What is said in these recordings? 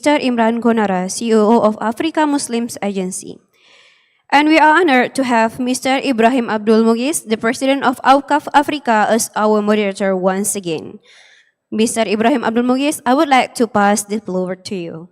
Mr. Imran Gonara, CEO of Africa Muslims Agency. And we are honored to have Mr. Ibrahim Abdul Mughis, the President of Waqf Africa, as our moderator once again. Mr. Ibrahim Abdul Mughis, I would like to pass the floor to you.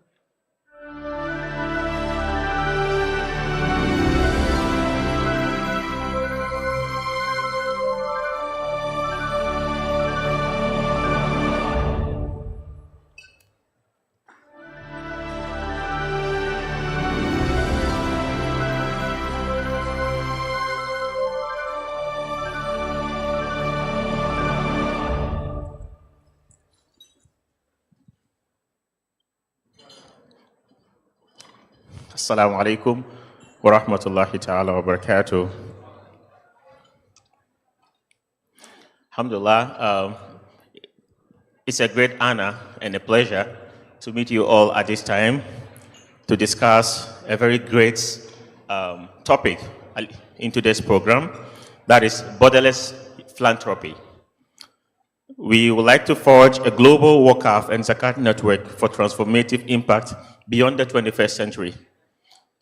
Assalamu alaikum wa rahmatullahi ta'ala wa barakatuh. Alhamdulillah, it's a great honor and a pleasure to meet you all at this time to discuss a very great topic in today's program, that is borderless philanthropy. We would like to forge a global Waqf and Zakat network for transformative impact beyond the 21st century.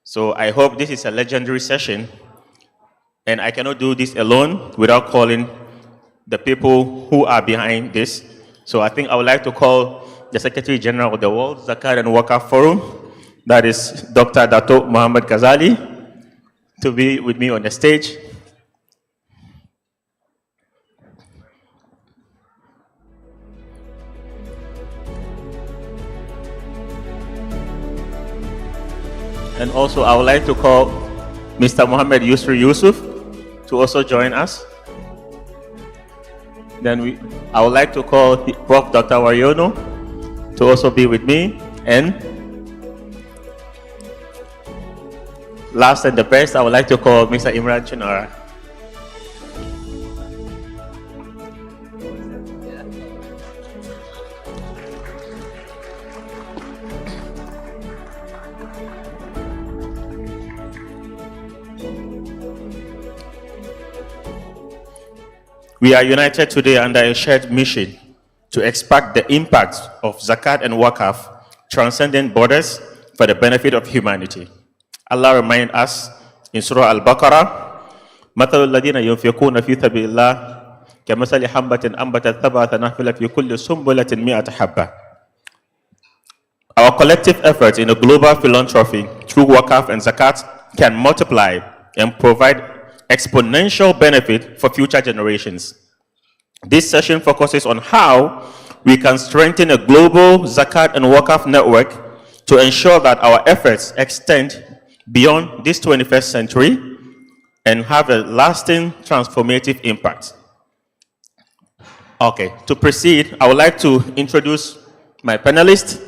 So I hope this is a legendary session, and I cannot do this alone without calling the people who are behind this. So I think I would like to call the Secretary General of the World Zakat and Waqf Forum, that is Dr. Dato Muhammad Ghazali, to be with me on the stage. And also, I would like to call Mr. Mohammed Yusri Yusuf to also join us. Then I would like to call Prof. Dr. Wariono to also be with me. And last and the best, I would like to call Mr. Imran Chinara. We are united today under a shared mission to expand the impact of Zakat and Waqf, transcending borders for the benefit of humanity. Allah reminds us in Surah Al-Baqarah, مثل الذين ينفقون في سبيل الله كمثل حبة أنبتت سبع سنابل في كل سنبلة 100 حبة. Our collective efforts in a global philanthropy through Waqf and Zakat can multiply and provide exponential benefit for future generations. This session focuses on how we can strengthen a global Zakat and Waqf network to ensure that our efforts extend beyond this 21st century and have a lasting transformative impact. Okay, to proceed, I would like to introduce my panelists.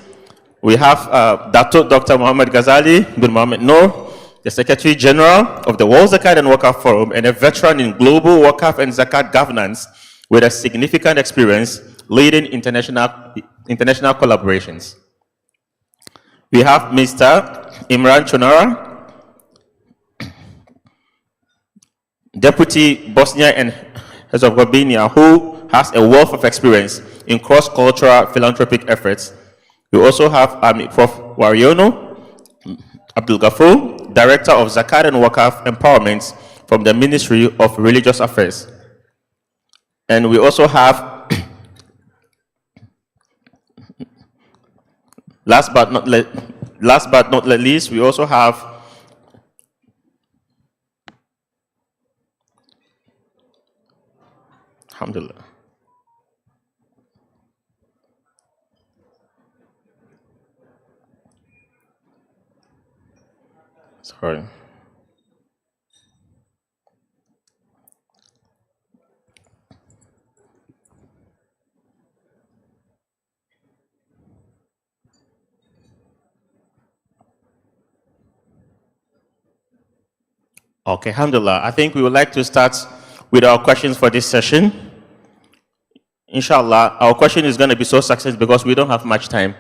We have Dr. Muhammad Ghazali bin Mohammed Noor, the Secretary General of the World Zakat and Waqf Forum, and a veteran in global Waqf and Zakat governance with a significant experience leading international collaborations. We have Mr. Imran Chonara, Deputy Bosnia and Herzegovina, who has a wealth of experience in cross-cultural philanthropic efforts. We also have Prof. Wariono Abdul Ghafur, Director of Zakat and Waqf Empowerment from the Ministry of Religious Affairs. And we also have, last but not least, we also have Alhamdulillah. Sorry. Okay, alhamdulillah. I think we would like to start with our questions for this session. Inshallah, our question is going to be so succinct because we don't have much time.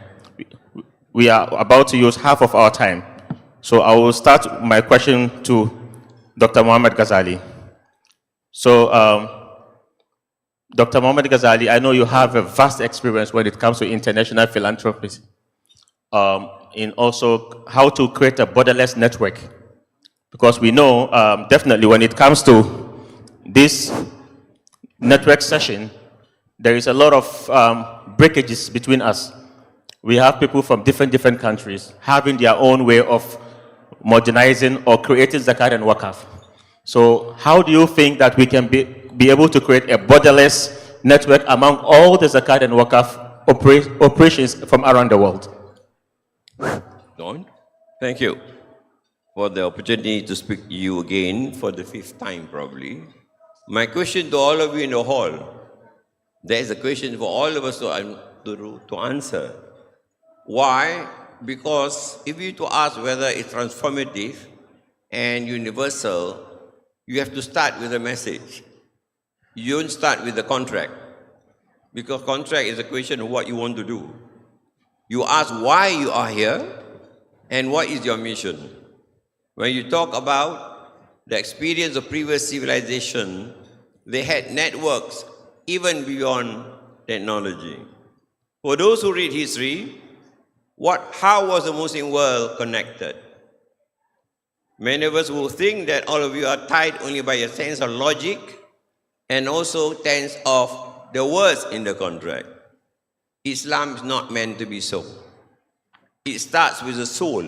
We are about to use half of our time. So I will start my question to Dr. Muhammad Ghazali. So, Dr. Muhammad Ghazali, I know you have a vast experience when it comes to international philanthropy. in also how to create a borderless network. Because we know definitely when it comes to this network session, there is a lot of breakages between us. We have people from different countries having their own way of modernizing or creating zakat and waqf. So how do you think that we can be able to create a borderless network among all the zakat and waqf operations from around the world? Don, thank you for the opportunity to speak to you again for the 5th time probably. My question to all of you in the hall, there is a question for all of us to answer. Why? Because if you to ask whether it's transformative and universal, you have to start with a message. You don't start with the contract. Because contract is a question of what you want to do. You ask why you are here and what is your mission. When you talk about the experience of previous civilization, they had networks even beyond technology. For those who read history, how was the Muslim world connected? Many of us will think that all of you are tied only by a sense of logic and also sense of the words in the contract. Islam is not meant to be so. It starts with the soul.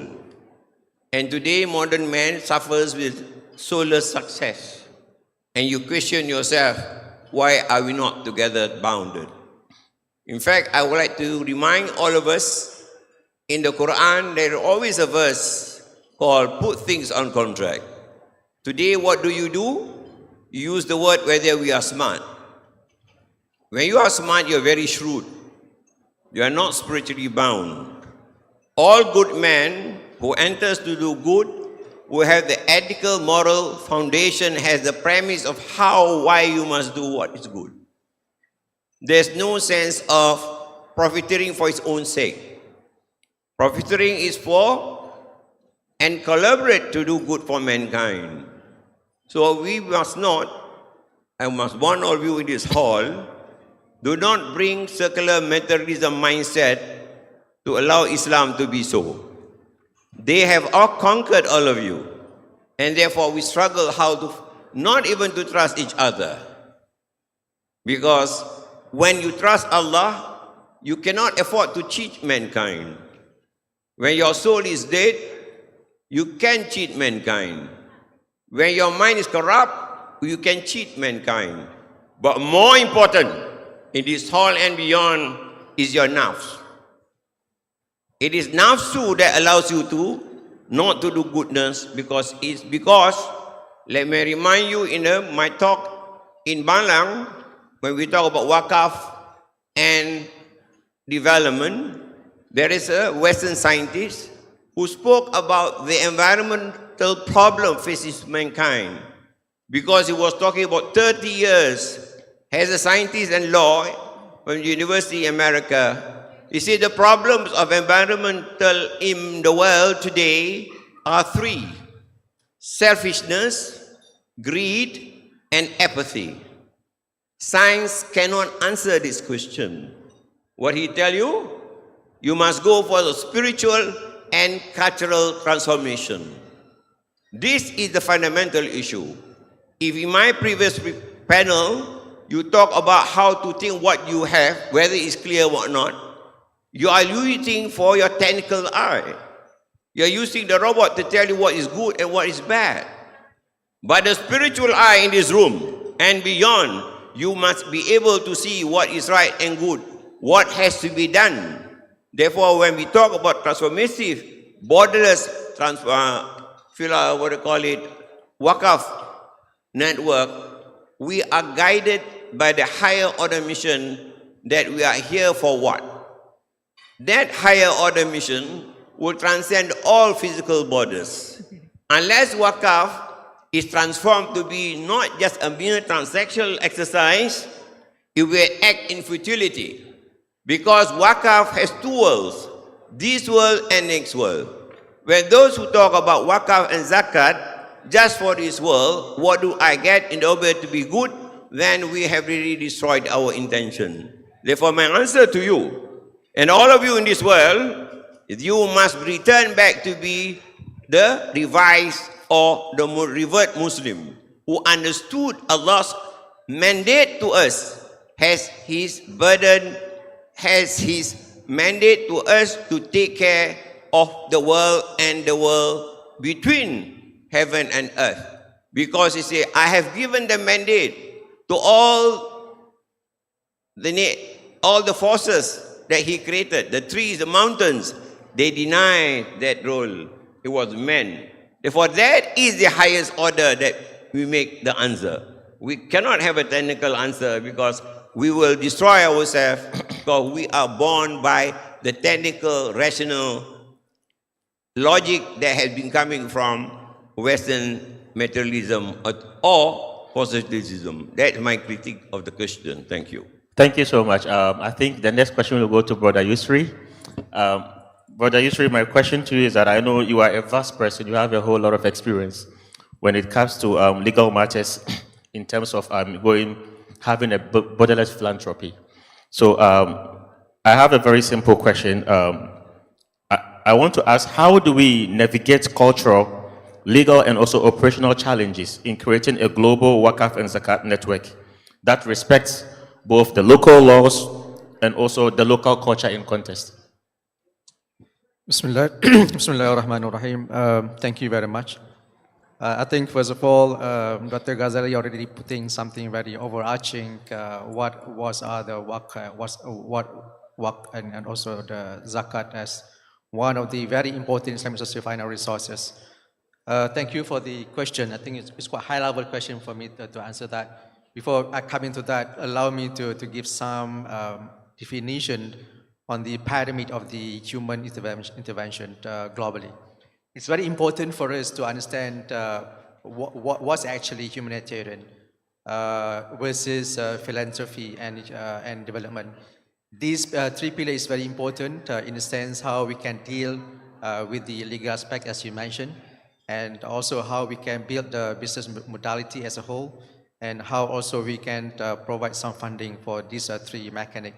And today modern man suffers with soulless success. And you question yourself, why are we not together bounded? In fact, I would like to remind all of us, in the Quran, there is always a verse called put things on contract. Today, what do? You use the word whether we are smart. When you are smart, you are very shrewd. You are not spiritually bound. All good men who enters to do good, who have the ethical, moral foundation, has the premise of why you must do what is good. There's no sense of profiteering for its own sake. Profiteering is for and collaborate to do good for mankind. So we must not, I must warn all of you in this hall, do not bring secular materialism mindset to allow Islam to be so. They have all conquered all of you, and therefore we struggle how to, not even to trust each other. Because when you trust Allah, you cannot afford to cheat mankind. When your soul is dead, you can cheat mankind. When your mind is corrupt, you can cheat mankind. But more important, in this hall and beyond, is your nafs. It is nafsu that allows you to not to do goodness, because let me remind you in my talk in Balang, when we talk about waqf and development, there is a Western scientist who spoke about the environmental problem faces mankind, because he was talking about 30 years as a scientist and law from University of America. He said the problems of environmental in the world today are 3: selfishness, greed, and apathy. Science cannot answer this question. What he tell you? You must go for the spiritual and cultural transformation. This is the fundamental issue. If in my previous panel, you talk about how to think what you have, whether it's clear or not, you are using for your technical eye. You are using the robot to tell you what is good and what is bad. But the spiritual eye in this room and beyond, you must be able to see what is right and good, what has to be done. Therefore, when we talk about transformative, borderless, waqf network, we are guided by the higher order mission that we are here for what? That higher order mission will transcend all physical borders. Unless waqf is transformed to be not just a mere transactional exercise, it will act in futility. Because waqf has 2 worlds, this world and next world. When those who talk about waqf and zakat, just for this world, what do I get in order to be good? Then we have really destroyed our intention. Therefore, my answer to you, and all of you in this world, You must return back to be the revised or the revert Muslim who understood Allah's mandate to us, has his burden, has his mandate to us to take care of the world and the world between heaven and earth. Because he said, I have given the mandate to all the forces that he created, the trees, the mountains. They denied that role. It was men. Therefore, that is the highest order that we make the answer. We cannot have a technical answer because we will destroy ourselves because we are born by the technical, rational logic that has been coming from Western materialism or positivism. That's my critique of the question. Thank you. Thank you so much. I think the next question will go to Brother Yusri. Brother Yusri, my question to you is that I know you are a vast person. You have a whole lot of experience when it comes to legal matters in terms of having a borderless philanthropy. So I have a very simple question. I want to ask, how do we navigate cultural, legal, and also operational challenges in creating a global Waqf and Zakat network that respects both the local laws and also the local culture in context? Bismillah, Bismillahirrahmanirrahim. Thank you very much. I think first of all, Dr. Ghazali already putting something very overarching. What are the Waqf and also the Zakat as one of the very important Islamic social finance resources. Thank you for the question. I think it's quite a high-level question for me to answer that. Before I come into that, allow me to give some definition on the pyramid of the human intervention globally. It's very important for us to understand what's actually humanitarian versus philanthropy and development. These three pillars is very important in the sense how we can deal with the legal aspect as you mentioned, and also how we can build the business modality as a whole, and how also we can provide some funding for these three mechanics.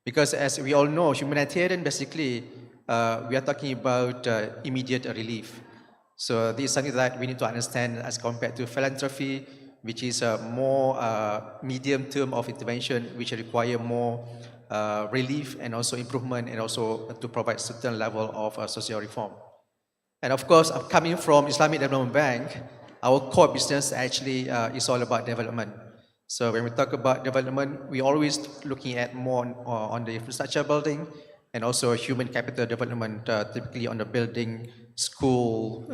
Because as we all know, humanitarian basically, we are talking about immediate relief. So this is something that we need to understand as compared to philanthropy, which is a more medium term of intervention, which require more relief and also improvement, and also to provide certain level of social reform. And of course, coming from Islamic Development Bank, our core business actually is all about development. So when we talk about development, we're always looking at more on the infrastructure building and also human capital development, typically on the building, school,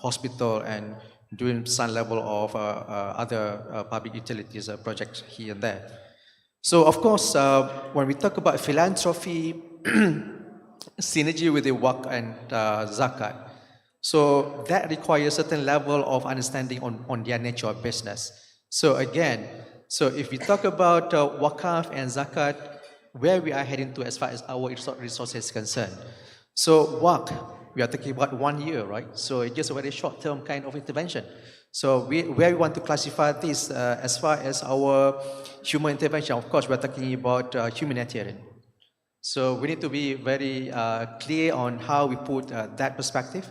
hospital, and doing some level of other public utilities projects here and there. So of course, when we talk about philanthropy, synergy with the Waqf and Zakat, so that requires a certain level of understanding on their nature of business. So again, so if we talk about Waqf and Zakat, where we are heading to as far as our resources is concerned. So Waqf, we are talking about 1 year, right? So it's just a very short-term kind of intervention. So where we want to classify this as far as our human intervention, of course, we're talking about humanitarian. So we need to be very clear on how we put that perspective.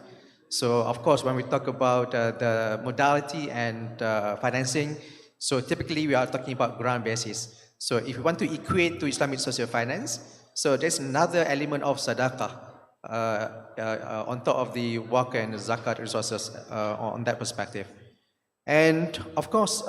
So of course, when we talk about the modality and financing, so typically we are talking about grant basis. So if we want to equate to Islamic social finance, so there's another element of sadaqah on top of the Waqf and Zakat resources on that perspective. And of course,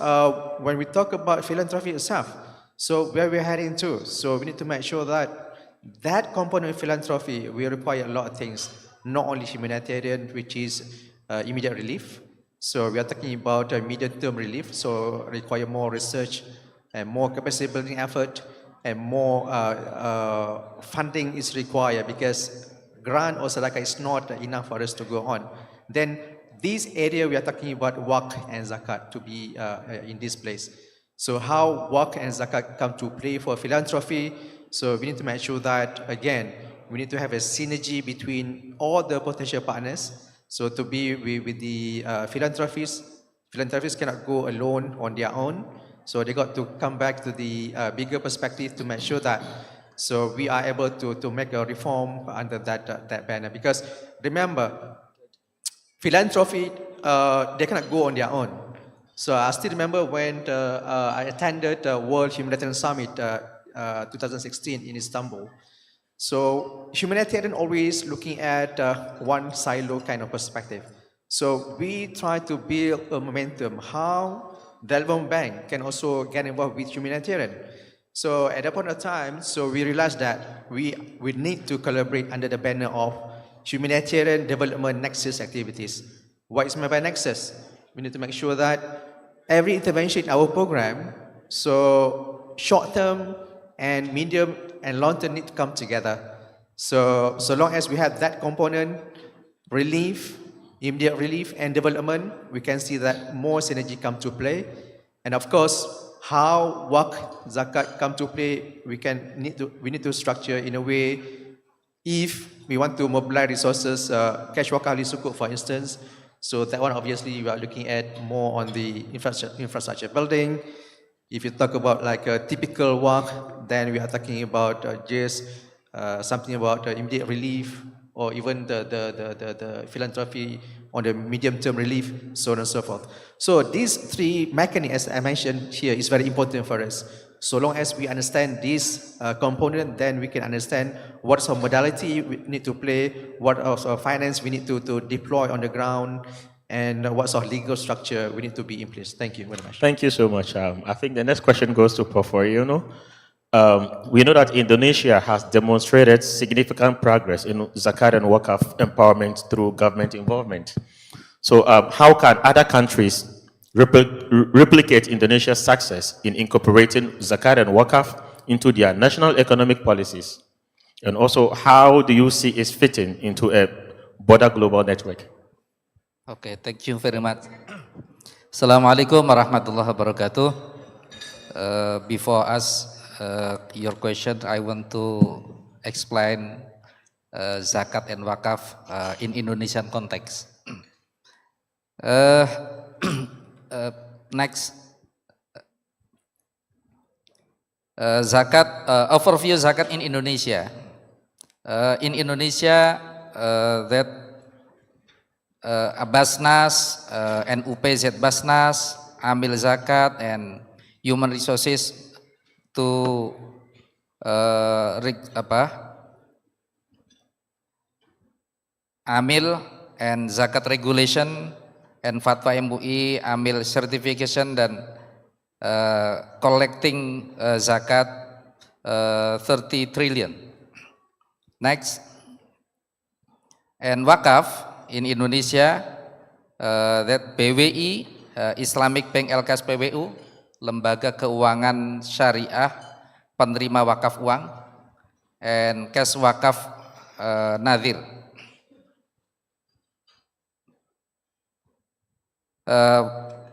when we talk about philanthropy itself, so where we're heading to, so we need to make sure that that component of philanthropy will require a lot of things, not only humanitarian, which is immediate relief. So we are talking about medium-term relief, so require more research and more capacity building effort, and more funding is required because grant or sadaqah is not enough for us to go on. Then this area we are talking about Waqf and Zakat to be in this place. So how Waqf and Zakat come to play for philanthropy, so we need to make sure that, again, we need to have a synergy between all the potential partners. So to be with the philanthropists cannot go alone on their own. So they got to come back to the bigger perspective to make sure that So we are able to make a reform under that banner. Because remember, philanthropy, they cannot go on their own. So I still remember when I attended the World Humanitarian Summit 2016 in Istanbul. So humanitarian always looking at one silo kind of perspective. So we try to build a momentum how the Development Bank can also get involved with humanitarian. So at that point of time, so we realized that we need to collaborate under the banner of humanitarian development nexus activities. What is meant by nexus? We need to make sure that every intervention in our program, so short term and medium and long term need to come together. So long as we have that component, relief, immediate relief and development, we can see that more synergy come to play. And of course, how Waqf Zakat come to play, we need to structure in a way. If we want to mobilize resources, cash Waqf Ahli Sukuk, for instance, so that one obviously we are looking at more on the infrastructure building. If you talk about like a typical Waqf, then we are talking about just something about immediate relief, or even the philanthropy on the medium-term relief, so on and so forth. So these three mechanisms, as I mentioned here, is very important for us. So long as we understand this component, then we can understand what sort of modality we need to play, what sort of finance we need to deploy on the ground, and what sort of legal structure we need to be in place. Thank you very much. Thank you so much. I think the next question goes to Porforiono. We know that Indonesia has demonstrated significant progress in Zakat and Waqf empowerment through government involvement. So how can other countries replicate Indonesia's success in incorporating Zakat and Waqf into their national economic policies? And also, how do you see it fitting into a broader global network? Okay, thank you very much. Assalamualaikum warahmatullahi wabarakatuh. Before your question, I want to explain zakat and wakaf in Indonesian context. Next, zakat, overview zakat in Indonesia. In Indonesia, that BAZNAS, NUPZ BAZNAS, Amil Zakat, and Human Resources to Amil and Zakat Regulation and Fatwa MUI, Amil Certification, dan collecting zakat 30 trillion. Next, and wakaf in Indonesia, that BWI, Islamic Bank LKS PBU, lembaga keuangan syariah penerima wakaf uang, and cash wakaf Nadir.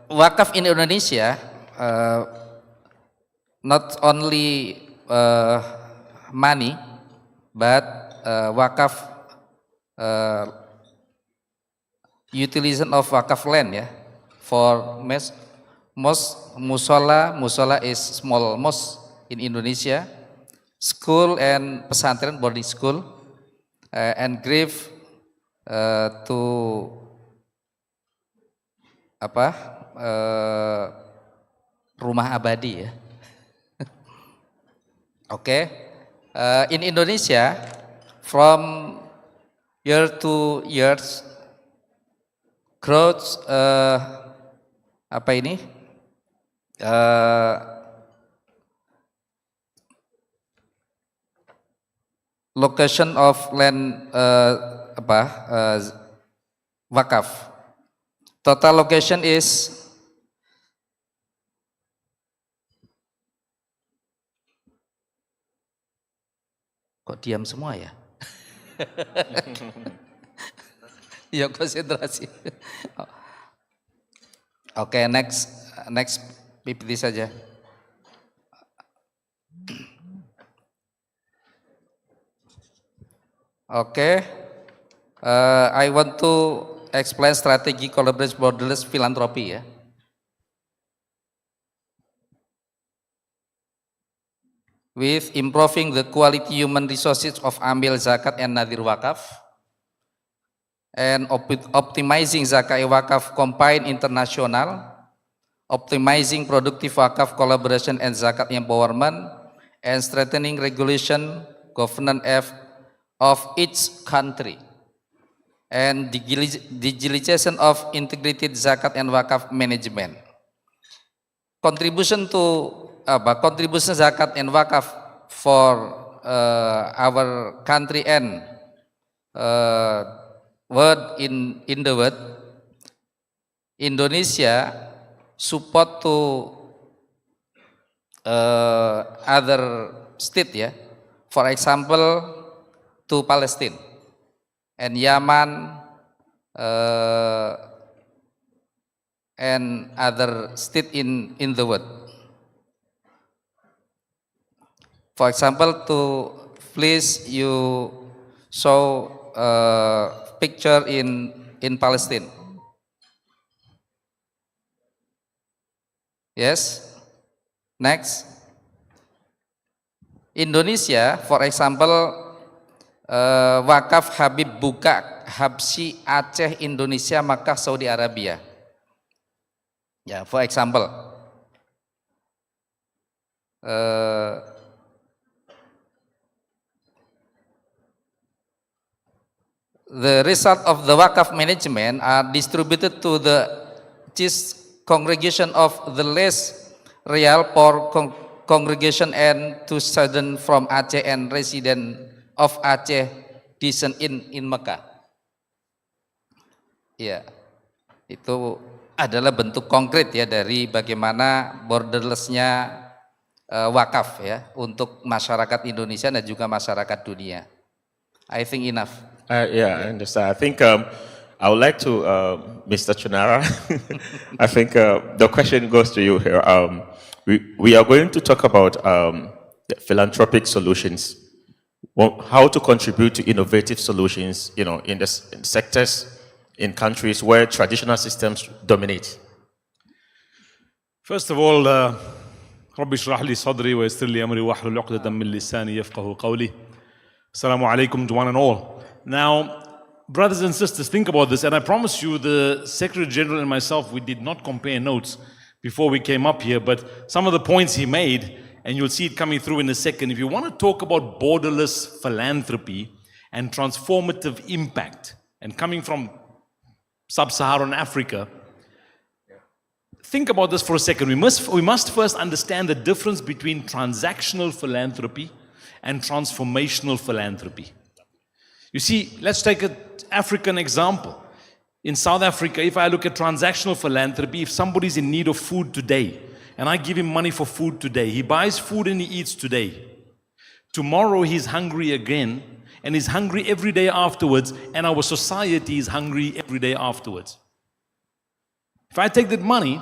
Wakaf in Indonesia not only money, but wakaf utilization of wakaf land, ya, for musola is small mosque in Indonesia, school and pesantren, boarding school, and give to rumah abadi, ya. Okay, in Indonesia from year to years growth location of land wakaf. Total location is kok diam semua, ya? Ya, konsentrasi. Oke, next PPT saja. Oke, I want to explain strategi collaboration Borderless Philanthropy, ya. with improving the quality human resources of Amil Zakat and Nadir Waqaf, and optimizing Zakat Waqaf combined international, optimizing productive Waqaf collaboration and Zakat empowerment, and strengthening regulation governance of each country, and digitalization of integrated Zakat and Waqaf management. Contribution Zakat and Waqaf for our country and world in the world. Indonesia support to other state, yeah. For example, to Palestine and Yemen and other state in the world. For example, please you show picture in Palestine. Yes. Next. Indonesia, for example, Wakaf Habib buka Habsyi Aceh Indonesia Makkah Saudi Arabia. Ya, for example. The result of the Waqaf management are distributed to the congregation of the less real poor congregation and to students from Aceh and resident of Aceh descent in Mekah. Ya, itu adalah bentuk konkret ya dari bagaimana borderless-nya wakaf ya untuk masyarakat Indonesia dan juga masyarakat dunia. I think enough. Yeah, I understand. I think I would like to, Mr. Chunara, I think the question goes to you here. We are going to talk about philanthropic solutions, how to contribute to innovative solutions, in sectors, in countries where traditional systems dominate. First of all, رب اشرح لي صدري ويسر لي أمري واحلل عقدة من لساني يفقهوا قولي. Assalamu alaikum to one and all. Now, brothers and sisters, think about this, and I promise you, the Secretary General and myself, we did not compare notes before we came up here, but some of the points he made, and you'll see it coming through in a second. If you want to talk about borderless philanthropy and transformative impact, and coming from sub-Saharan Africa, think about this for a second. We must first understand the difference between transactional philanthropy and transformational philanthropy. You see, let's take an African example. In South Africa, if I look at transactional philanthropy, if somebody's in need of food today, and I give him money for food today, he buys food and he eats today. Tomorrow he's hungry again, and he's hungry every day afterwards, and our society is hungry every day afterwards. If I take that money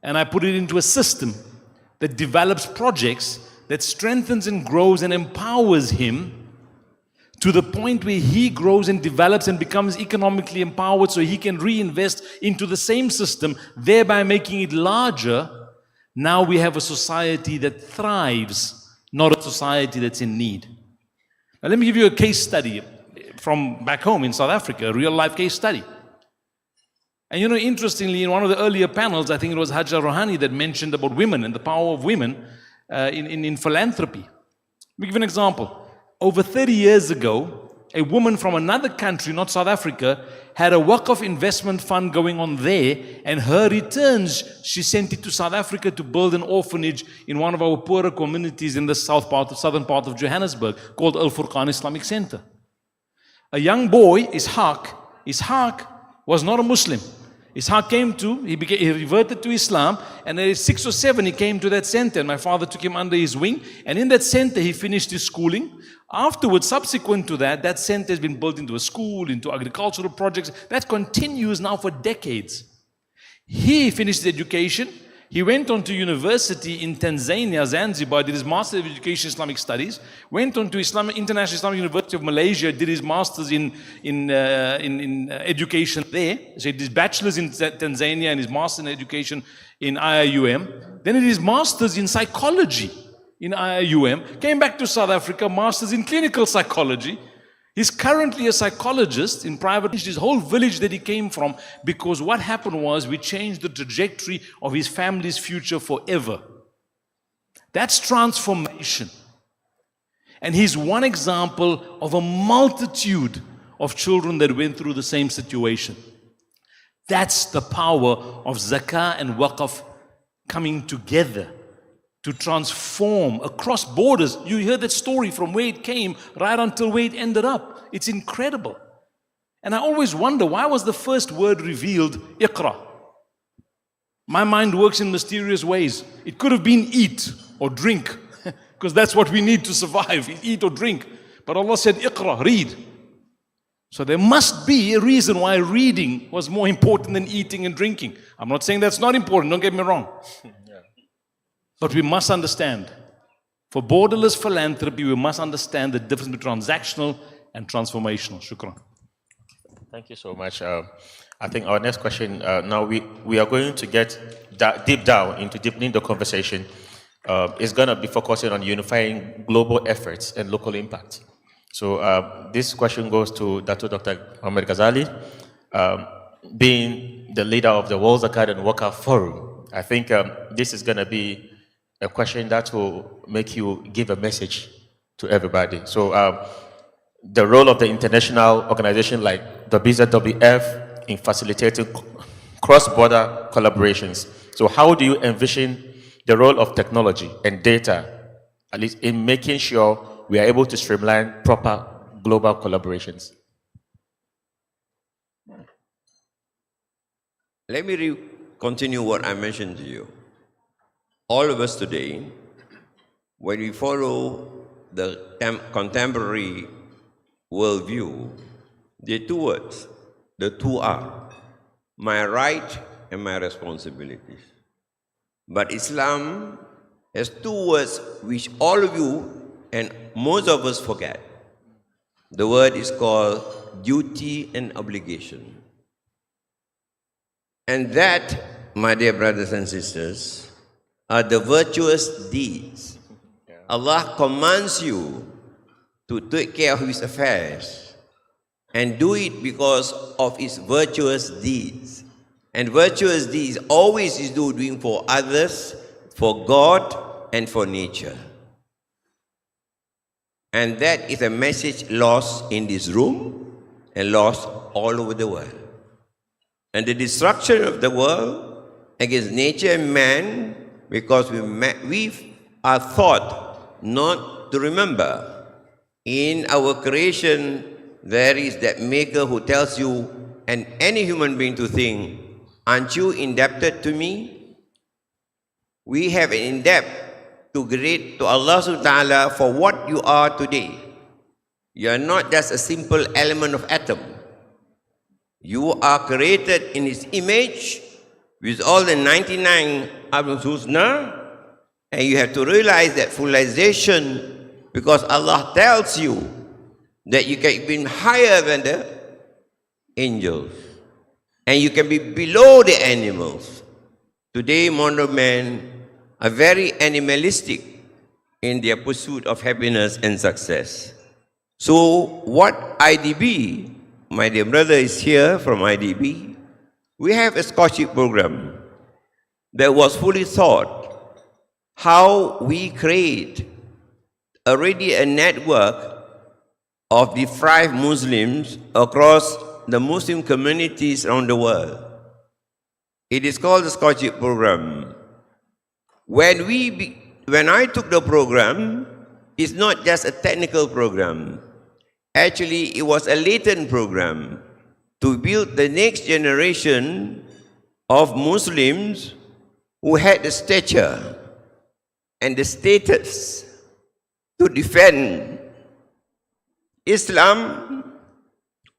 and I put it into a system that develops projects that strengthens and grows and empowers him to the point where he grows and develops and becomes economically empowered so he can reinvest into the same system, thereby making it larger, now we have a society that thrives, not a society that's in need. Now let me give you a case study from back home in South Africa, a real life case study. And interestingly, in one of the earlier panels, I think it was Hajja Rohani that mentioned about women and the power of women in philanthropy. Let me give you an example. Over 30 years ago, a woman from another country, not South Africa, had a Waqf investment fund going on there, and her returns, she sent it to South Africa to build an orphanage in one of our poorer communities in the southern part of Johannesburg, called Al Furqan Islamic Center. A young boy, Ishaq was not a Muslim. Ishaq he reverted to Islam, and at 6 or 7 he came to that center, and my father took him under his wing, and in that center he finished his schooling. Afterwards, subsequent to that center has been built into a school, into agricultural projects. That continues now for decades. He finished his education. He went on to university in Tanzania, Zanzibar, did his Master of Education Islamic Studies, went on to International Islamic University of Malaysia, did his Masters in education there. So he did his Bachelor's in Tanzania and his Master's in Education in IIUM. Then he did his Master's in Psychology in IIUM, came back to South Africa, masters in clinical psychology. He's currently a psychologist in private. His whole village that he came from, because what happened was we changed the trajectory of his family's future forever. That's transformation. And he's one example of a multitude of children that went through the same situation. That's the power of zakah and waqf coming together to transform across borders. You heard that story from where it came right until where it ended up. It's incredible. And I always wonder, why was the first word revealed, Iqra? My mind works in mysterious ways. It could have been eat or drink, because that's what we need to survive, eat or drink. But Allah said, Iqra, read. So there must be a reason why reading was more important than eating and drinking. I'm not saying that's not important, don't get me wrong. But we must understand, for borderless philanthropy, we must understand the difference between transactional and transformational. Shukran. Thank you so much. I think our next question, now we are going to get deep down into deepening the conversation. It's going to be focusing on unifying global efforts and local impact. So this question goes to Dr. Muhammad Ghazali, being the leader of the World Zakat and Waqf Forum. I think this is going to be a question that will make you give a message to everybody. So the role of the international organization like the WZWF in facilitating cross-border collaborations. So how do you envision the role of technology and data, at least in making sure we are able to streamline proper global collaborations? Let me continue what I mentioned to you. All of us today, when we follow the contemporary worldview, there are two words. The two are my right and my responsibilities. But Islam has two words which all of you and most of us forget. The word is called duty and obligation. And that, my dear brothers and sisters, are the virtuous deeds. Allah commands you to take care of His affairs and do it because of His virtuous deeds. And virtuous deeds always is doing for others, for God, and for nature. And that is a message lost in this room and lost all over the world. And the destruction of the world against nature and man, because we are taught not to remember. In our creation, there is that maker who tells you and any human being to think, aren't you indebted to me? We have an indebt to Allah subhanahu wa ta'ala for what you are today. You are not just a simple element of atom. You are created in His image with all the 99 Husna, and you have to realize that fullization, because Allah tells you that you can be higher than the angels and you can be below the animals. Today, modern men are very animalistic in their pursuit of happiness and success. So what IDB, my dear brother is here from IDB, we have a scholarship program that was fully thought how we create already a network of deprived Muslims across the Muslim communities around the world. It is called the scholarship program. When I took the program, it's not just a technical program. Actually, it was a latent program to build the next generation of Muslims who had the stature and the status to defend Islam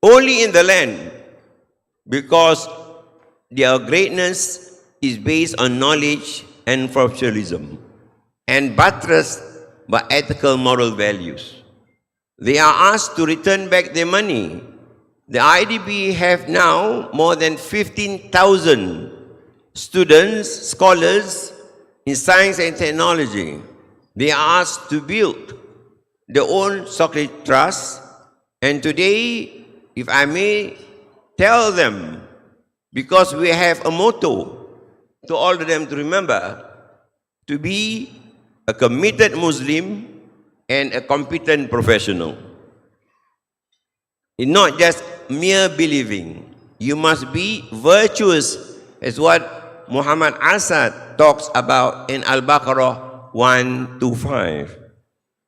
only in the land, because their greatness is based on knowledge and professionalism and buttressed by ethical moral values. They are asked to return back their money. The IDB have now more than 15,000 students, scholars in science and technology. They are asked to build their own Socrates trust. And today, if I may tell them, because we have a motto to all of them to remember, to be a committed Muslim and a competent professional. It's not just mere believing. You must be virtuous, as what Muhammad Asad talks about in Al-Baqarah 125.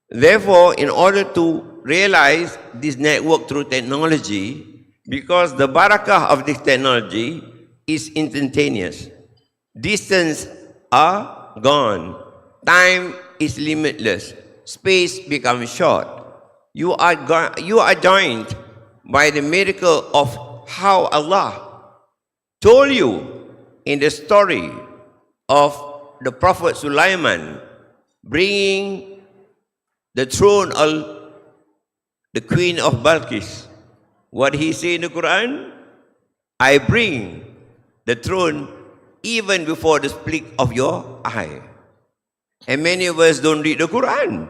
Therefore, in order to realize this network through technology, because the barakah of this technology is instantaneous. Distance are gone. Time is limitless. Space becomes short. You are joined by the miracle of how Allah told you in the story of the Prophet Sulaiman bringing the throne of the Queen of Balkis. What he said in the Quran? I bring the throne even before the split of your eye. And many of us don't read the Quran.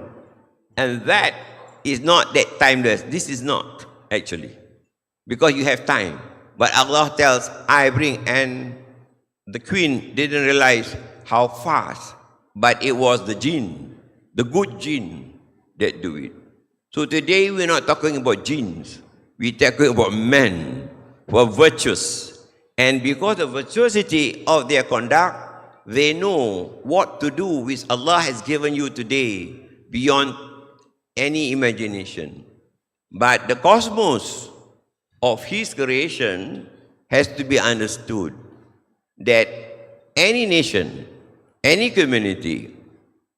And that is not that timeless. This is not, actually. Because you have time. But Allah tells, I bring, and the queen didn't realize how fast. But it was the jinn, the good jinn, that do it. So today we're not talking about jinns. We're talking about men who are virtuous. And because of the virtuosity of their conduct, they know what to do which Allah has given you today beyond any imagination. But the cosmos of His creation has to be understood that any nation, any community,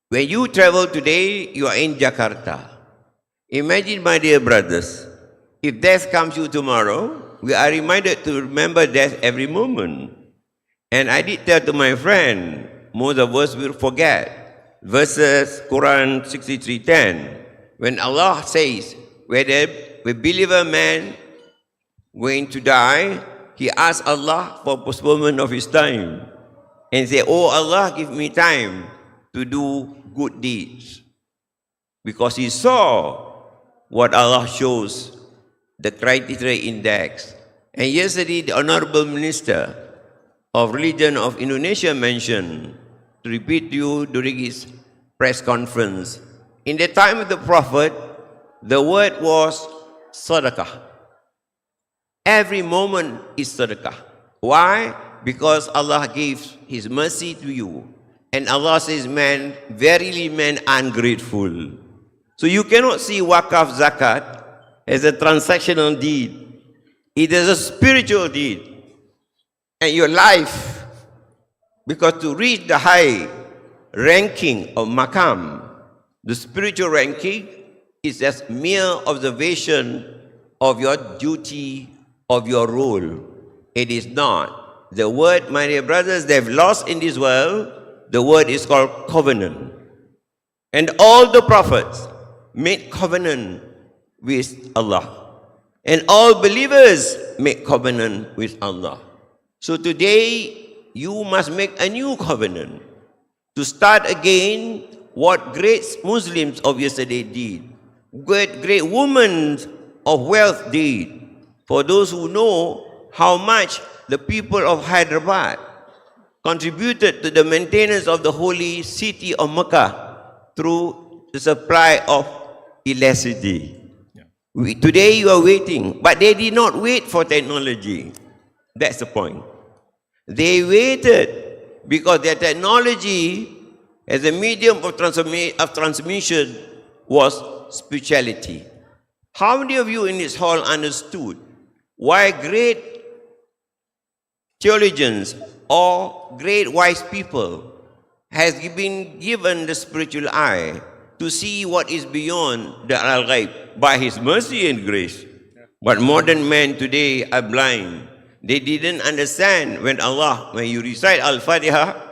when you travel today, you are in Jakarta. Imagine, my dear brothers, if death comes you tomorrow, we are reminded to remember death every moment. And I did tell to my friend, most of us will forget verses Quran 63:10, when Allah says, whether a believer man going to die, he asks Allah for postponement of his time and say, oh Allah, give me time to do good deeds. Because he saw what Allah shows, the criteria index. And yesterday, the Honorable Minister of Religion of Indonesia mentioned, to repeat to you during his press conference, in the time of the Prophet, the word was sadaqah. Every moment is sadaqah. Why? Because Allah gives His mercy to you. And Allah says, man, verily men ungrateful. So you cannot see Waqf Zakat as a transactional deed. It is a spiritual deed. And your life, because to reach the high ranking of Maqam, the spiritual ranking is just mere observation of your duty, of your role. It is not. The word, my dear brothers, they've lost in this world, the word is called covenant. And all the prophets made covenant with Allah. And all believers make covenant with Allah. So today, you must make a new covenant to start again what great Muslims of yesterday did, great women of wealth did. For those who know how much the people of Hyderabad contributed to the maintenance of the holy city of Mecca through the supply of electricity. Today you are waiting, but they did not wait for technology. That's the point. They waited because their technology as a medium of transmission was spirituality. How many of you in this hall understood why great theologians or great wise people has been given the spiritual eye to see what is beyond the al-ghaib by His mercy and grace? But modern men today are blind. They didn't understand when you recite Al-Fatiha,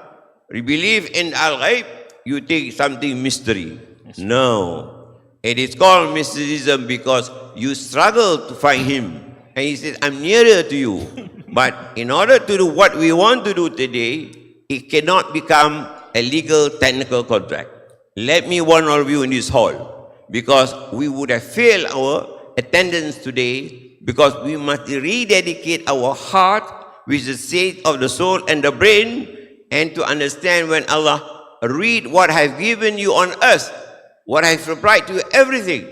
you believe in Al-Ghaib, you take something mystery. No. It is called mysticism because you struggle to find Him. And He says, I'm nearer to you. But in order to do what we want to do today, it cannot become a legal technical contract. let me warn all of you in this hall, because we would have failed our attendance today, because we must rededicate our heart with the state of the soul and the brain, and to understand when Allah read what I have given you on earth, what I have supplied to you, everything.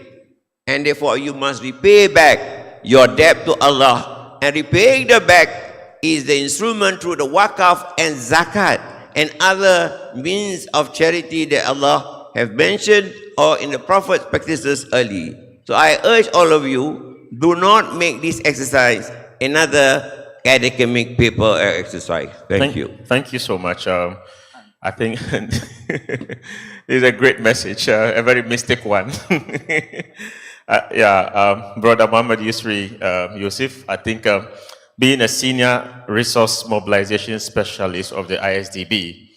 And therefore you must repay back your debt to Allah. And repaying the back is the instrument through the Waqf and Zakat and other means of charity that Allah have mentioned or in the Prophet's practices early. So I urge all of you, do not make this exercise another academic paper exercise. Thank you. Thank you so much. I think it's a great message, a very mystic one. Brother Muhammad Yusri Yusuf, I think being a senior resource mobilization specialist of the ISDB,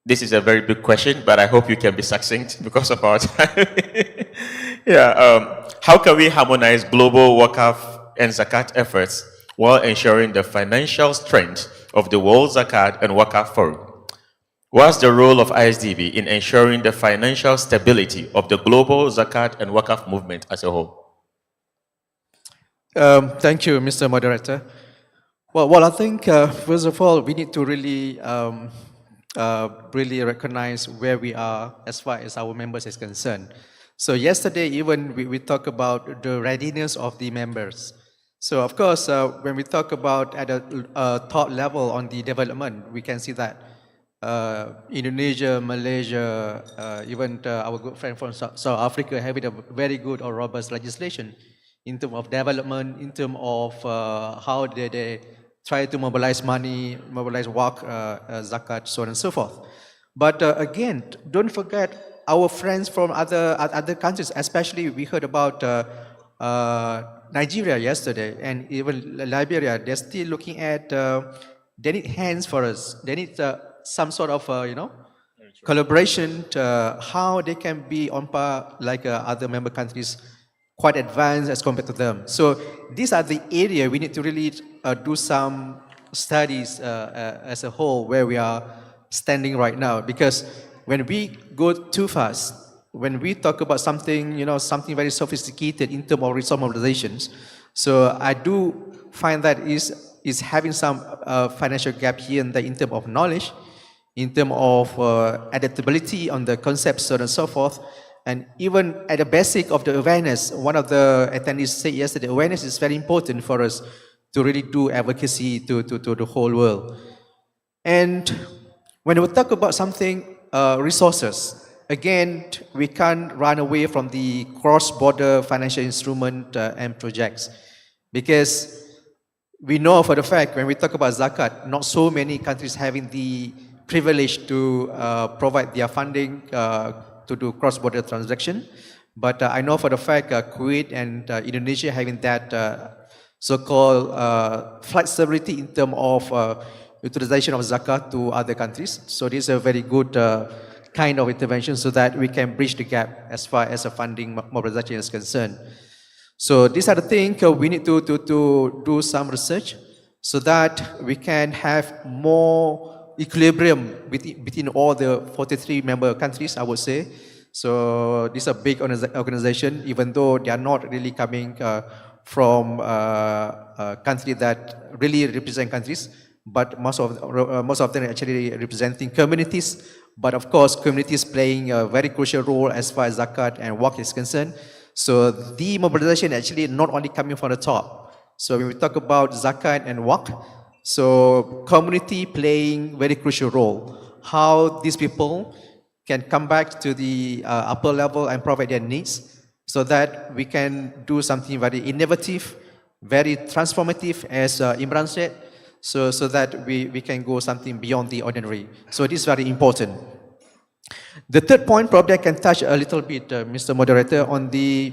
this is a very big question, but I hope you can be succinct because of our time. How can we harmonize global Waqf and Zakat efforts while ensuring the financial strength of the World Zakat and Waqf Forum? What's the role of ISDB in ensuring the financial stability of the global Zakat and Waqf movement as a whole? Thank you, Mr. Moderator. Well, I think, first of all, we need to really recognize where we are as far as our members is concerned. So yesterday, even we talked about the readiness of the members. So of course, when we talk about at a top level on the development, we can see that Indonesia, Malaysia, even our good friend from South Africa having a very good or robust legislation in terms of development, in terms of how they try to mobilize money, mobilize Waqf, Zakat, so on and so forth. But again, don't forget our friends from other countries, especially we heard about Nigeria yesterday and even Liberia. They're still looking at, they need hands for us. They need some sort of, collaboration to how they can be on par like other member countries, quite advanced as compared to them. So these are the area we need to really do some studies as a whole where we are standing right now. Because when we go too fast, when we talk about something, something very sophisticated in terms of resource mobilizations, so I do find that is having some financial gap here and there in terms of knowledge, in terms of adaptability on the concepts, so on and so forth. And even at the basic of the awareness, one of the attendees said yesterday, awareness is very important for us to really do advocacy to the whole world. And when we talk about something, resources, again, we can't run away from the cross-border financial instrument and projects. Because we know for the fact, when we talk about Zakat, not so many countries having the privilege to provide their funding to do cross-border transaction. But I know for the fact Kuwait and Indonesia having that so-called flexibility in terms of utilization of Zakat to other countries. So this is a very good kind of intervention so that we can bridge the gap as far as the funding mobilization is concerned. So these are the things we need to do some research so that we can have more equilibrium between all the 43 member countries, I would say. So this is a big organization, even though they are not really coming from a country that really represent countries, but most of them are actually representing communities. But of course, communities playing a very crucial role as far as Zakat and Waqf is concerned. So the mobilization actually not only coming from the top. So when we talk about Zakat and Waqf, so community playing very crucial role. How these people can come back to the upper level and provide their needs so that we can do something very innovative, very transformative, as Imran said, so that we can go something beyond the ordinary. So this is very important. The third point, probably I can touch a little bit, Mr. Moderator, on the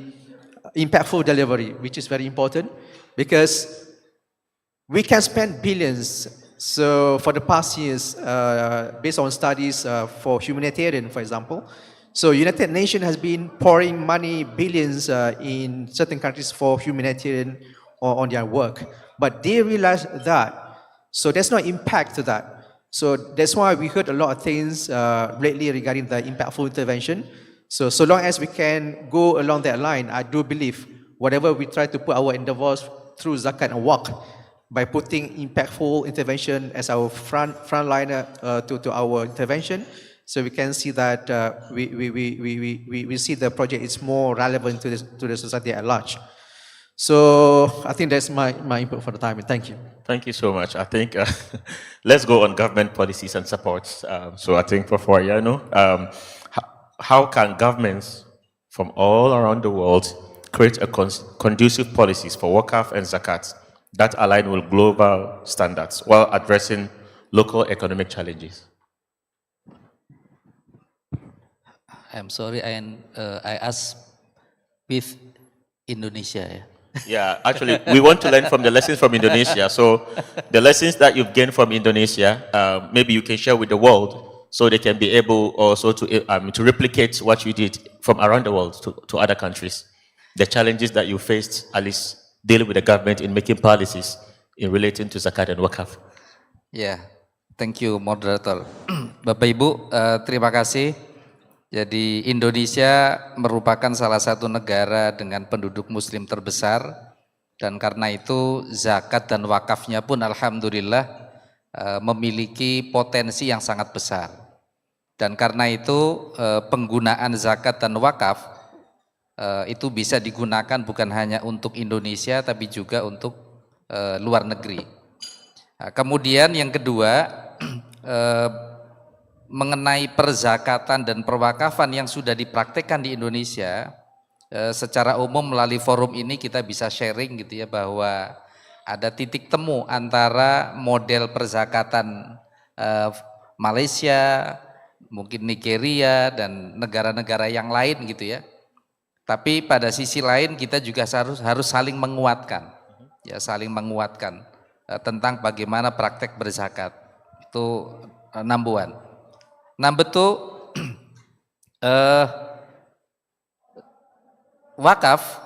impactful delivery, which is very important because we can spend billions. So for the past years, based on studies for humanitarian, for example, so United Nations has been pouring money, billions in certain countries for humanitarian or on their work. But they realize that, so there's no impact to that. So that's why we heard a lot of things lately regarding the impactful intervention. So long as we can go along that line, I do believe whatever we try to put our endeavors through zakat and waqf, by putting impactful intervention as our frontliner to our intervention, so we can see that we see the project is more relevant to the society at large. So I think that's my input for the time. Thank you. Thank you so much. I think let's go on government policies and supports. So I think for Foriano, how can governments from all around the world create a conducive policies for Waqf and Zakat that align with global standards while addressing local economic challenges? I'm sorry, I asked with Indonesia. Yeah, actually, we want to learn from the lessons from Indonesia. So the lessons that you've gained from Indonesia, maybe you can share with the world so they can be able also to replicate what you did from around the world to other countries. The challenges that you faced, at least dealing with the government in making policies in relating to Zakat and Waqf. Ya, thank you moderator. Bapak Ibu, terima kasih. Jadi Indonesia merupakan salah satu negara dengan penduduk muslim terbesar, dan karena itu zakat dan wakafnya pun alhamdulillah memiliki potensi yang sangat besar. Dan karena itu penggunaan zakat dan wakaf itu bisa digunakan bukan hanya untuk Indonesia tapi juga untuk luar negeri. Kemudian yang kedua, mengenai perzakatan dan perwakafan yang sudah dipraktekkan di Indonesia, secara umum melalui forum ini kita bisa sharing gitu ya, bahwa ada titik temu antara model perzakatan Malaysia, mungkin Nigeria dan negara-negara yang lain gitu ya. Tapi pada sisi lain kita juga harus saling menguatkan, ya, saling menguatkan tentang bagaimana praktek berzakat. Itu number one. Number two, wakaf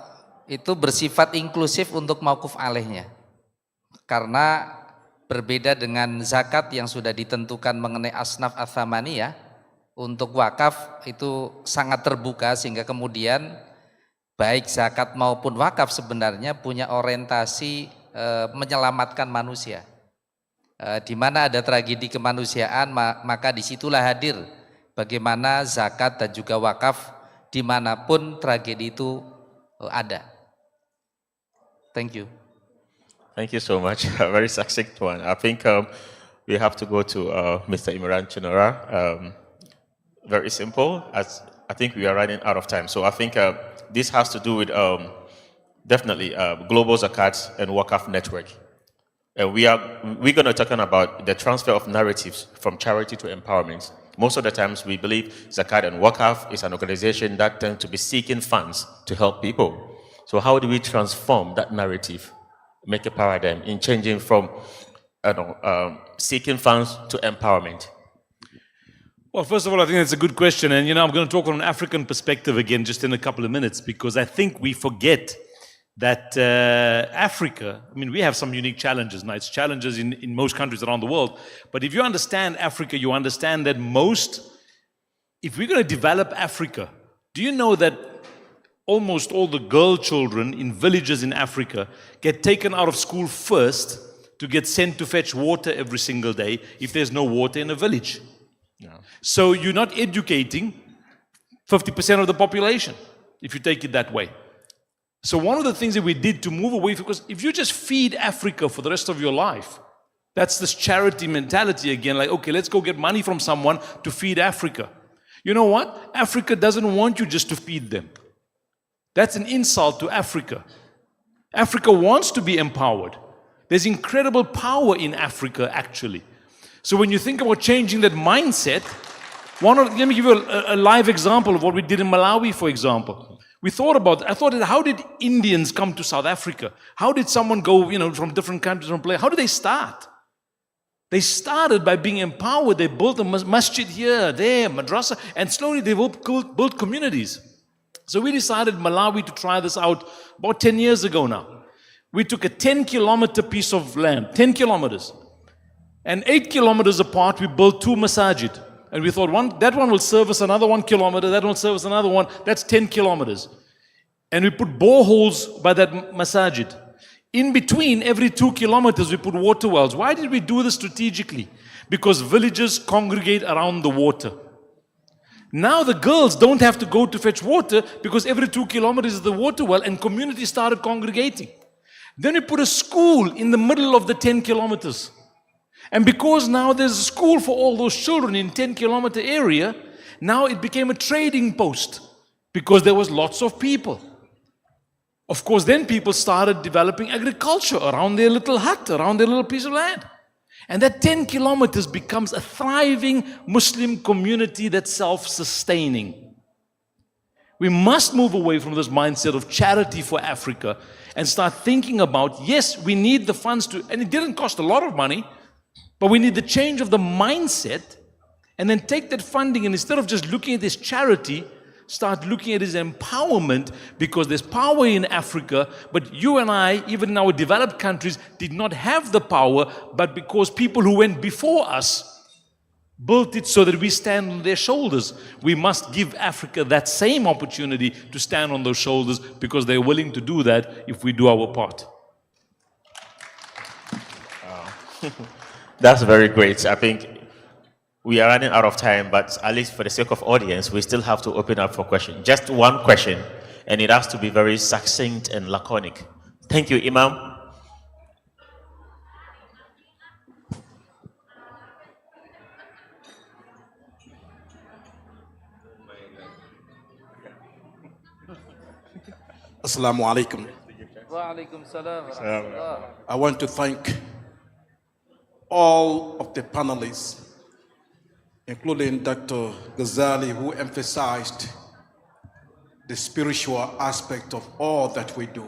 itu bersifat inklusif untuk mauquf alaihnya, karena berbeda dengan zakat yang sudah ditentukan mengenai asnaf atsamaniyah. Untuk wakaf itu sangat terbuka sehingga kemudian baik zakat maupun wakaf sebenarnya punya orientasi menyelamatkan manusia. Di mana ada tragedi kemanusiaan, maka disitulah hadir bagaimana zakat dan juga wakaf dimanapun tragedi itu ada. Thank you. Thank you so much. A very succinct one. I think we have to go to Mr. Imran Chinora. Very simple, as I think we are running out of time. So I think this has to do with definitely global zakat and wakaf network. And we're going to talk about the transfer of narratives from charity to empowerment. Most of the times we believe Zakat and Waqf is an organization that tends to be seeking funds to help people. So how do we transform that narrative, make a paradigm in changing from seeking funds to empowerment? Well, first of all, I think that's a good question. And, I'm going to talk on an African perspective again just in a couple of minutes, because I think we forget that Africa, we have some unique challenges. Now, it's challenges in most countries around the world. But if you understand Africa, you understand that if we're going to develop Africa, do you know that almost all the girl children in villages in Africa get taken out of school first to get sent to fetch water every single day if there's no water in a village? Yeah. So you're not educating 50% of the population, if you take it that way. So one of the things that we did to move away, because if you just feed Africa for the rest of your life, that's this charity mentality again, like, okay, let's go get money from someone to feed Africa. You know what? Africa doesn't want you just to feed them. That's an insult to Africa. Africa wants to be empowered. There's incredible power in Africa, actually. So when you think about changing that mindset, let me give you a live example of what we did in Malawi, for example. I thought, how did Indians come to South Africa? How did someone go, from different countries, from places? How did they start? They started by being empowered. They built a masjid here, there, madrasa, and slowly they built communities. So we decided Malawi to try this out about 10 years ago now. We took a 10-kilometer piece of land, 10 kilometers. And 8 kilometers apart, we built 2 masajid. And we thought that one will serve us another 1 kilometer, that one will serve us another one. That's 10 kilometers. And we put boreholes by that masajid. In between, every 2 kilometers, we put water wells. Why did we do this strategically? Because villages congregate around the water. Now the girls don't have to go to fetch water because every 2 kilometers is the water well, and communities started congregating. Then we put a school in the middle of the 10 kilometers. And because now there's a school for all those children in 10-kilometer area, now it became a trading post because there was lots of people. Of course, then people started developing agriculture around their little hut, around their little piece of land. And that 10 kilometers becomes a thriving Muslim community that's self-sustaining. We must move away from this mindset of charity for Africa and start thinking about, yes, we need the funds to, and it didn't cost a lot of money, but we need the change of the mindset and then take that funding and instead of just looking at this charity, start looking at it as empowerment, because there's power in Africa, but you and I, even in our developed countries, did not have the power, but because people who went before us built it so that we stand on their shoulders. We must give Africa that same opportunity to stand on those shoulders because they're willing to do that if we do our part. That's very great. I think we are running out of time, but at least for the sake of audience, we still have to open up for questions. Just one question, and it has to be very succinct and laconic. Thank you, Imam. Assalamu alaikum. I want to thank all of the panelists, including Dr. Ghazali, who emphasized the spiritual aspect of all that we do.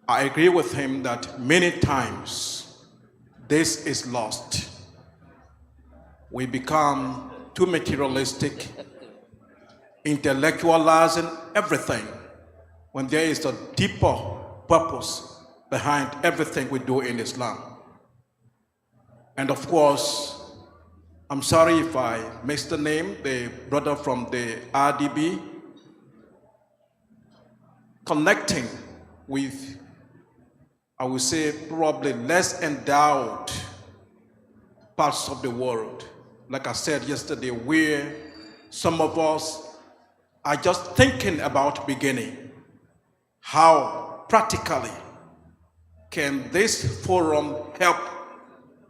I agree with him that many times this is lost. We become too materialistic, intellectualizing everything when there is a deeper purpose behind everything we do in Islam. And of course, I'm sorry if I missed the name, the brother from the RDB, connecting with, I would say, probably less endowed parts of the world. Like I said yesterday, where some of us are just thinking about beginning. How practically can this forum help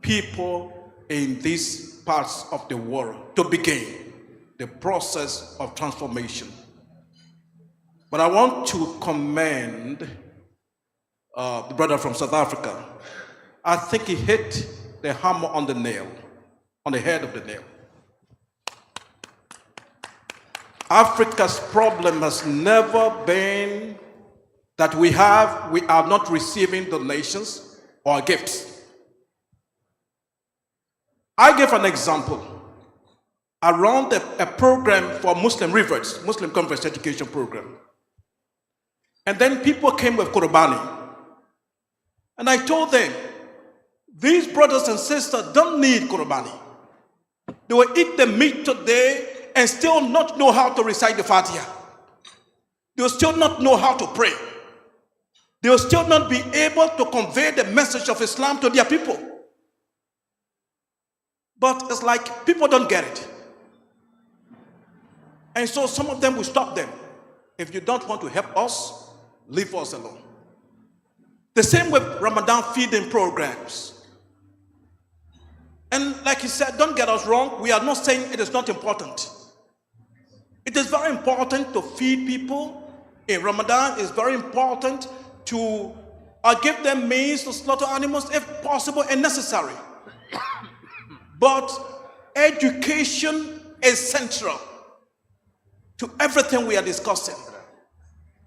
people in these parts of the world to begin the process of transformation? But I want to commend the brother from South Africa. I think he hit the hammer on the nail, on the head of the nail. Africa's problem has never been that we are not receiving donations or gifts. I gave an example around a program for Muslim reverts, Muslim converts education program. And then people came with Qurbani. And I told them, these brothers and sisters don't need Qurbani. They will eat the meat today and still not know how to recite the Fatiha. They will still not know how to pray. They will still not be able to convey the message of Islam to their people. But it's like people don't get it. And so some of them will stop them. If you don't want to help us, leave us alone. The same with Ramadan feeding programs. And like he said, don't get us wrong, we are not saying it is not important. It is very important to feed people in Ramadan. It's very important to give them means to slaughter animals if possible and necessary. But education is central to everything we are discussing.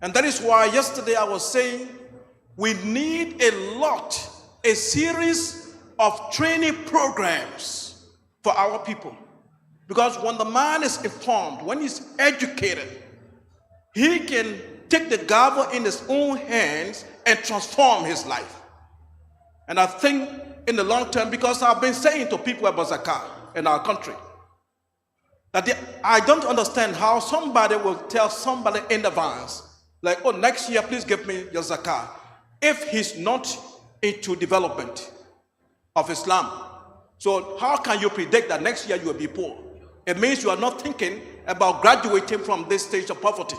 And that is why yesterday I was saying we need a series of training programs for our people. Because when the man is informed, when he's educated, he can take the gavel in his own hands and transform his life. And I think in the long term, because I've been saying to people about zakat in our country that I don't understand how somebody will tell somebody in advance, like, oh, next year, please give me your zakat, if he's not into development of Islam. So how can you predict that next year you will be poor? It means you are not thinking about graduating from this stage of poverty.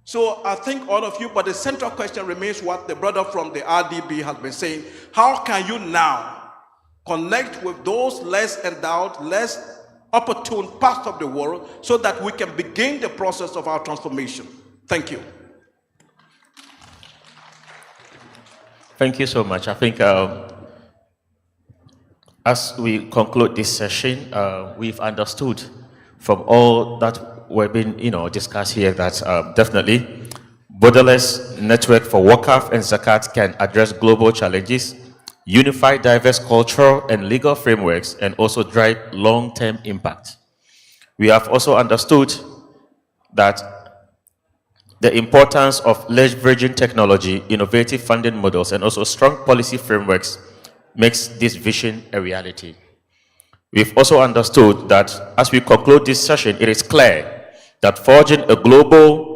So I think all of you, but the central question remains what the brother from the RDB has been saying. How can you now connect with those less endowed, less opportune parts of the world so that we can begin the process of our transformation? Thank you. Thank you so much. I think as we conclude this session, we've understood from all that we've been, discussed here that definitely borderless network for Waqf and Zakat can address global challenges, unify diverse cultural and legal frameworks, and also drive long-term impact. We have also understood that the importance of leveraging technology, innovative funding models, and also strong policy frameworks makes this vision a reality. We've also understood that as we conclude this session, it is clear that forging a global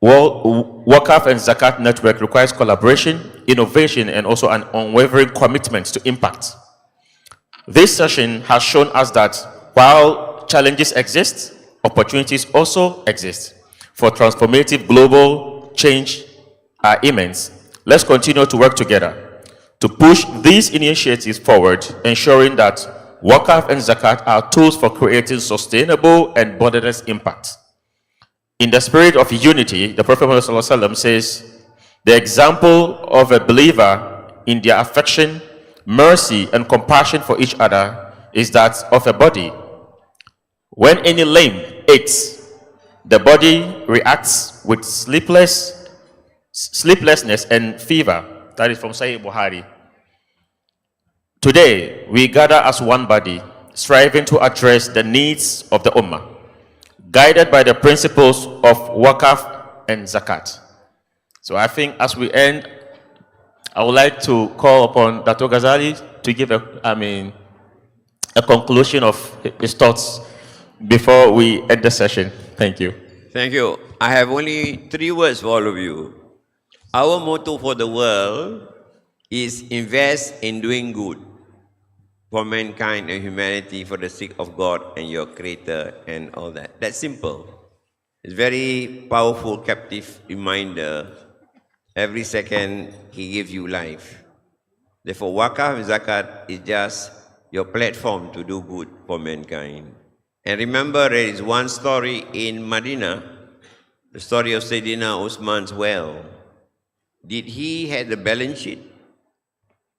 Waqf and Zakat network requires collaboration, innovation, and also an unwavering commitment to impact. This session has shown us that while challenges exist, opportunities also exist. For transformative global change are immense. Let's continue to work together to push these initiatives forward, ensuring that Waqf and Zakat are tools for creating sustainable and borderless impact. In the spirit of unity, the Prophet Muhammad ﷺ says, the example of a believer in their affection, mercy, and compassion for each other is that of a body. When any limb aches, the body reacts with sleeplessness and fever. That is from Sahih Bukhari. Today, we gather as one body, striving to address the needs of the Ummah, guided by the principles of Waqf and Zakat. So I think as we end, I would like to call upon Dr. Ghazali to give a conclusion of his thoughts before we end the session. Thank you. Thank you. I have only 3 words for all of you. Our motto for the world is invest in doing good for mankind and humanity for the sake of God and your Creator and all that. That's simple. It's very powerful, captive reminder. Every second, He gives you life. Therefore, Waqf and Zakat is just your platform to do good for mankind. And remember, there is one story in Medina, the story of Sayyidina Osman's well. Did he have the balance sheet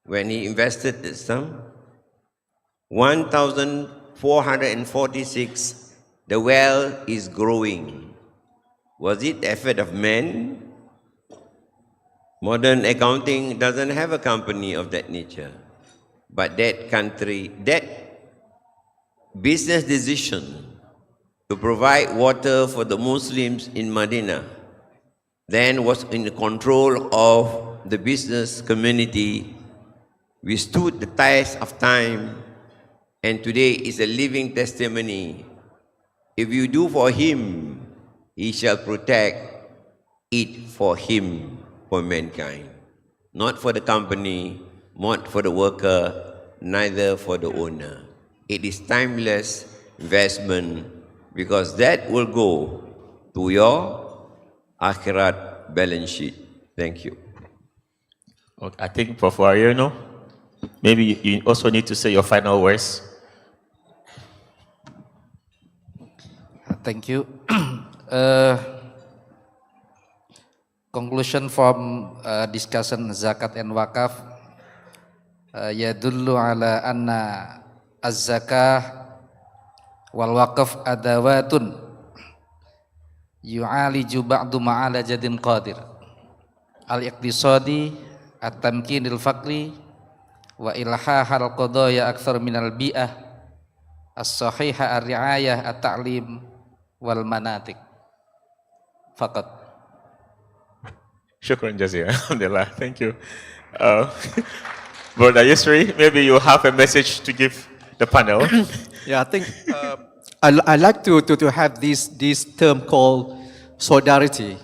when he invested the sum? 1,446, the well is growing. Was it the effort of man? Modern accounting doesn't have a company of that nature. But that country, that business decision to provide water for the Muslims in Medina then was in the control of the business community. We stood the test of time, and today is a living testimony. If you do for Him, He shall protect it for Him, for mankind. Not for the company, not for the worker, neither for the owner. It is timeless investment because that will go to your akhirat balance sheet. Thank you. Okay, I think, Prof. Warrior, maybe you also need to say your final words. Thank you. Conclusion from discussion Zakat and Waqf. Yadullu ala anna az-zakah wal waqf adawatun yu'aliju ba'du ma'alajadin qadir al-iqtisadi at-tamkinil faqri wa ilhahal qadaya akthar minal bi'ah as-sahiha ar-ri'ayah at-ta'lim wal manatik faqat. Shukran jazilan. Alhamdulillah. Thank you. Brother Yusri, maybe you have a message to give the panel. Yeah, I think I like to have this term called solidarity.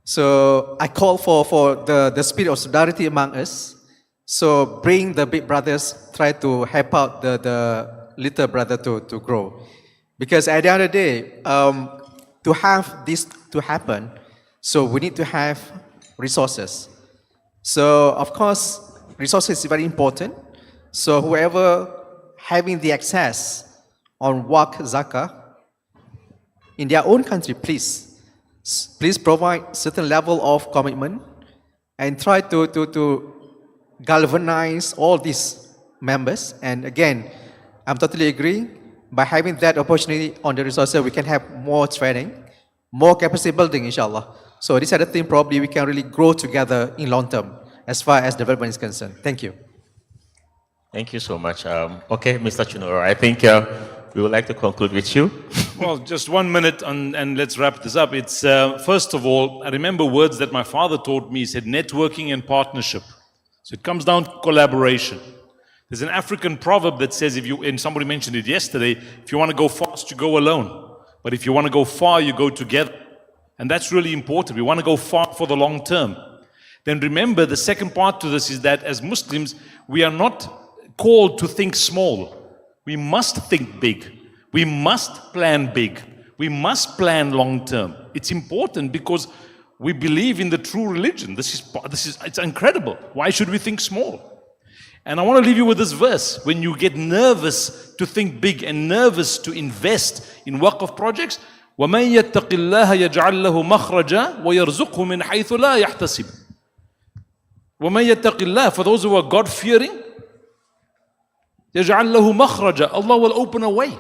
So I call for the spirit of solidarity among us. So bring the big brothers, try to help out the little brother to grow. Because at the end of the day, to have this to happen, so we need to have resources. So of course, resources is very important. So whoever having the access on Waqf Zakat in their own country, please provide certain level of commitment and try to galvanize all these members. And again, I'm totally agree. By having that opportunity on the resources, we can have more training, more capacity building, inshallah. So these are the things probably we can really grow together in long term as far as development is concerned. Thank you. Thank you so much. Okay, Mr. Chinoro, I think we would like to conclude with you. Well, just 1 minute and let's wrap this up. It's first of all, I remember words that my father taught me. He said networking and partnership. So it comes down to collaboration. There's an African proverb that says, and somebody mentioned it yesterday, if you want to go fast, you go alone. But if you want to go far, you go together. And that's really important. We want to go far for the long term. Then remember, the second part to this is that as Muslims, we are not called to think small. We must think big. We must plan big. We must plan long term. It's important because we believe in the true religion. It's incredible. Why should we think small? And I want to leave you with this verse. When you get nervous to think big and nervous to invest in waqf projects, وَمَنْ يَتَّقِ اللَّهَ يَجْعَلْ لَهُ مَخْرَجًا وَيَرْزُقْهُ مِنْ حَيْثُ لَا يَحْتَسِبُ. وَمَنْ يَتَّقِ اللَّهَ, for those who are God-fearing, يَجْعَلْ لَهُ مَخْرَجًا, Allah will open a way.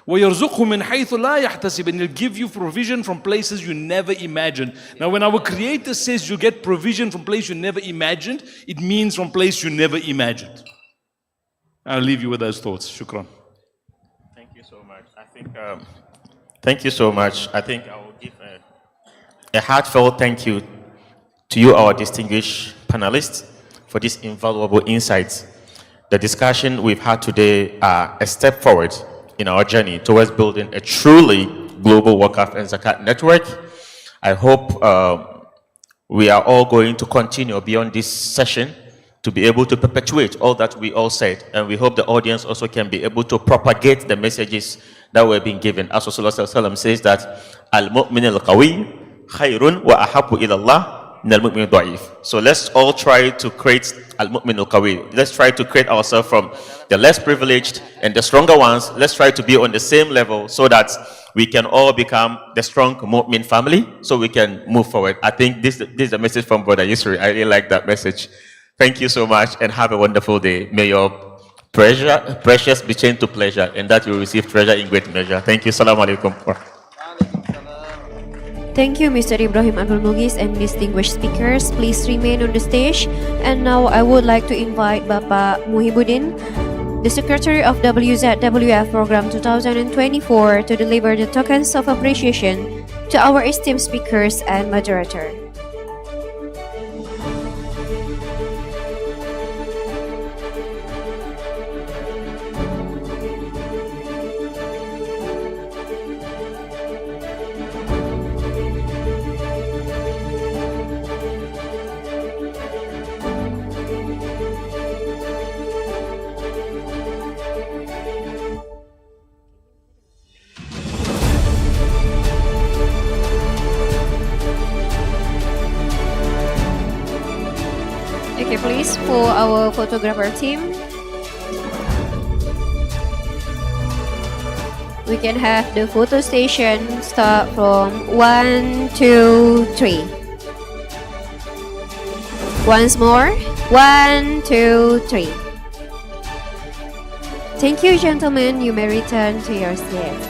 وَيَرْزُقْهُ مِنْ حَيْثُ لَا يَحْتَسِبُ, and He'll give you provision from places you never imagined. Now when our Creator says you get provision from places you never imagined, it means from place you never imagined. I'll leave you with those thoughts. Shukran. Thank you so much. Thank you so much. I think I will give a heartfelt thank you to you, our distinguished panelists, for these invaluable insights. The discussion we've had today are a step forward in our journey towards building a truly global Waqf and Zakat network. I hope we are all going to continue beyond this session to be able to perpetuate all that we all said. And we hope the audience also can be able to propagate the messages that were being given. As Rasulullah says that, Al-Mu'min al-Qawi khayrun wa ahabbu ilallah min al-Mu'min al-Da'if. So let's all try to create Al-Mu'min al-Qawi. Let's try to create ourselves from the less privileged and the stronger ones. Let's try to be on the same level so that we can all become the strong Mu'min family so we can move forward. I think this is a message from Brother Yusri. I really like that message. Thank you so much and have a wonderful day. May your precious be changed to pleasure and that you will receive treasure in great measure. Thank you. Assalamu alaikum. Thank you, Mr. Ibrahim Abdul Mughis and distinguished speakers. Please remain on the stage. And now I would like to invite Bapak Muhibuddin, the Secretary of WZWF Program 2024, to deliver the tokens of appreciation to our esteemed speakers and moderator. Okay, please, for our photographer team, we can have the photo station start from 1, 2, 3. Once more, 1, 2, 3. Thank you, gentlemen. You may return to your seats.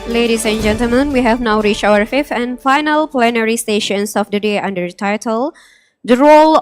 Ladies and gentlemen, we have now reached our fifth and final plenary sessions of the day under the title, The Role